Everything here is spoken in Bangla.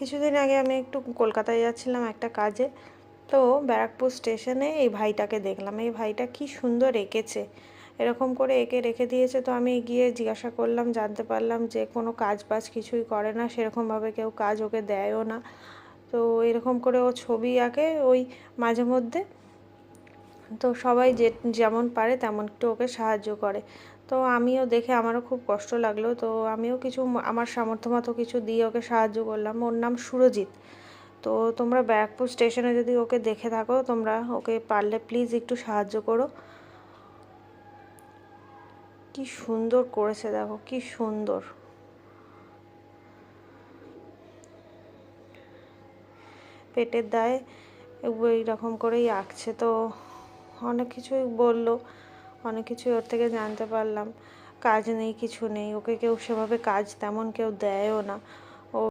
কিছুদিন আগে আমি একটু কলকাতায় যাচ্ছিলাম একটা কাজে, তো ব্যারাকপুর স্টেশনে এই ভাইটাকে দেখলাম। এই ভাইটা কি সুন্দর এঁকেছে, এরকম করে এঁকে রেখে দিয়েছে। তো আমি গিয়ে জিজ্ঞাসা করলাম, জানতে পারলাম যে কোনো কাজ বাজ কিছুই করে না, সেরকমভাবে কেউ কাজ ওকে দেয়ও না। তো এরকম করে ও ছবি আঁকে ওই মাঝে মধ্যে। তো সবাই যেমন পারে তেমন একটু ওকে সাহায্য করে। তো আমিও দেখে আমারও খুব কষ্ট লাগলো, তো আমিও কিছু আমার সামর্থ্য মতো কিছু দিয়ে ওকে সাহায্য করলাম। ওর নাম সুরজিৎ। তো তোমরা ব্যারাকপুর স্টেশনে যদি ওকে দেখে থাকো, তোমরা ওকে পারলে প্লিজ একটু সাহায্য করো। কি সুন্দর করেছে, দেখো কি সুন্দর। পেটের দায়ে এইরকম করেই আঁকছে। তো অনেক কিছুই বললো, অনেক কিছুই ওর থেকে জানতে পারলাম। কাজ নেই, কিছু নেই, ওকে কেউ সেভাবে কাজ তেমন কেউ দেয়ও না।